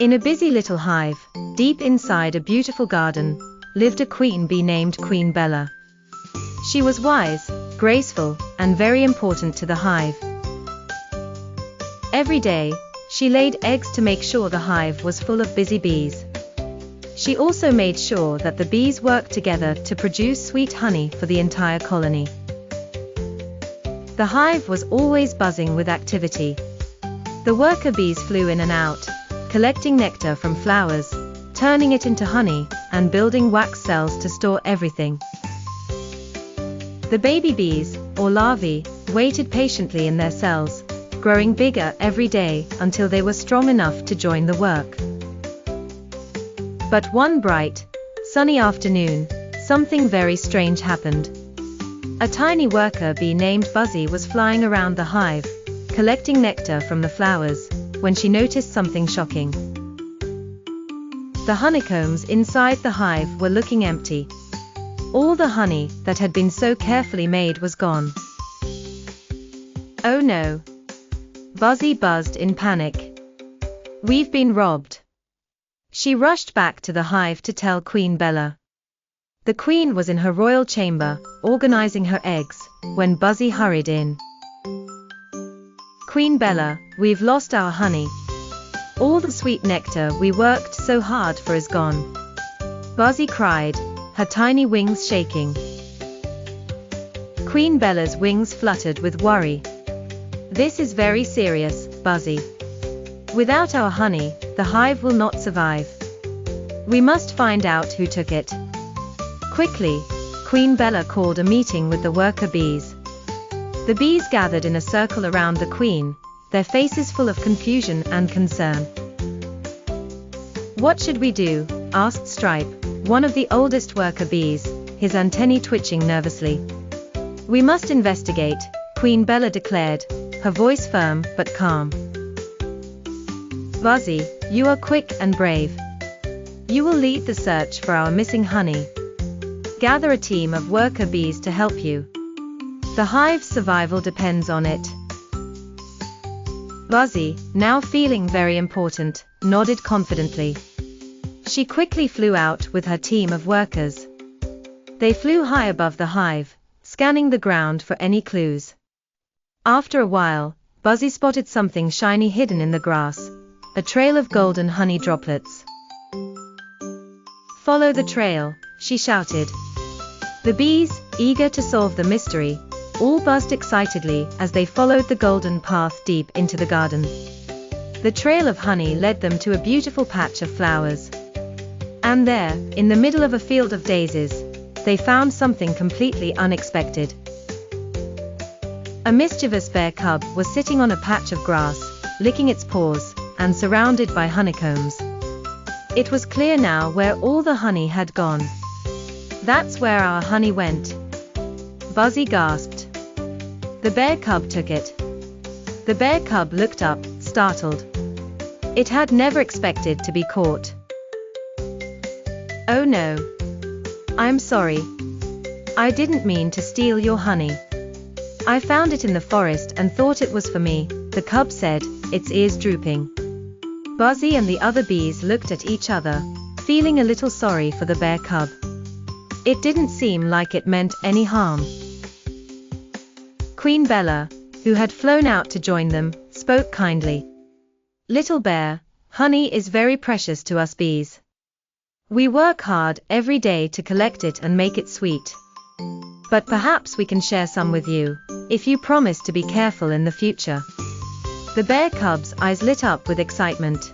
In a busy little hive, deep inside a beautiful garden, lived a queen bee named Queen Bella. She was wise, graceful, and very important to the hive. Every day, she laid eggs to make sure the hive was full of busy bees. She also made sure that the bees worked together to produce sweet honey for the entire colony. The hive was always buzzing with activity. The worker bees flew in and out, collecting nectar from flowers, turning it into honey, and building wax cells to store everything. The baby bees, or larvae, waited patiently in their cells, growing bigger every day until they were strong enough to join the work. But one bright, sunny afternoon, something very strange happened. A tiny worker bee named Buzzy was flying around the hive, collecting nectar from the flowers, when she noticed something shocking. The honeycombs inside the hive were looking empty. All the honey that had been so carefully made was gone. Oh no! Buzzy buzzed in panic. We've been robbed. She rushed back to the hive to tell Queen Bella. The queen was in her royal chamber, organizing her eggs, when Buzzy hurried in. Queen Bella, we've lost our honey. All the sweet nectar we worked so hard for is gone. Buzzy cried, her tiny wings shaking. Queen Bella's wings fluttered with worry. This is very serious, Buzzy. Without our honey, the hive will not survive. We must find out who took it. Quickly, Queen Bella called a meeting with the worker bees. The bees gathered in a circle around the queen, their faces full of confusion and concern. What should we do? Asked Stripe, one of the oldest worker bees, his antennae twitching nervously. We must investigate, Queen Bella declared, her voice firm but calm. Buzzy, you are quick and brave. You will lead the search for our missing honey. Gather a team of worker bees to help you. The hive's survival depends on it. Buzzy, now feeling very important, nodded confidently. She quickly flew out with her team of workers. They flew high above the hive, scanning the ground for any clues. After a while, Buzzy spotted something shiny hidden in the grass, a trail of golden honey droplets. Follow the trail, she shouted. The bees, eager to solve the mystery, all buzzed excitedly as they followed the golden path deep into the garden. The trail of honey led them to a beautiful patch of flowers. And there, in the middle of a field of daisies, they found something completely unexpected. A mischievous bear cub was sitting on a patch of grass, licking its paws, and surrounded by honeycombs. It was clear now where all the honey had gone. That's where our honey went. Buzzy gasped. The bear cub took it. The bear cub looked up, startled. It had never expected to be caught. Oh no. I'm sorry. I didn't mean to steal your honey. I found it in the forest and thought it was for me, the cub said, its ears drooping. Buzzy and the other bees looked at each other, feeling a little sorry for the bear cub. It didn't seem like it meant any harm. Queen Bella, who had flown out to join them, spoke kindly. Little bear, honey is very precious to us bees. We work hard every day to collect it and make it sweet. But perhaps we can share some with you, if you promise to be careful in the future. The bear cub's eyes lit up with excitement.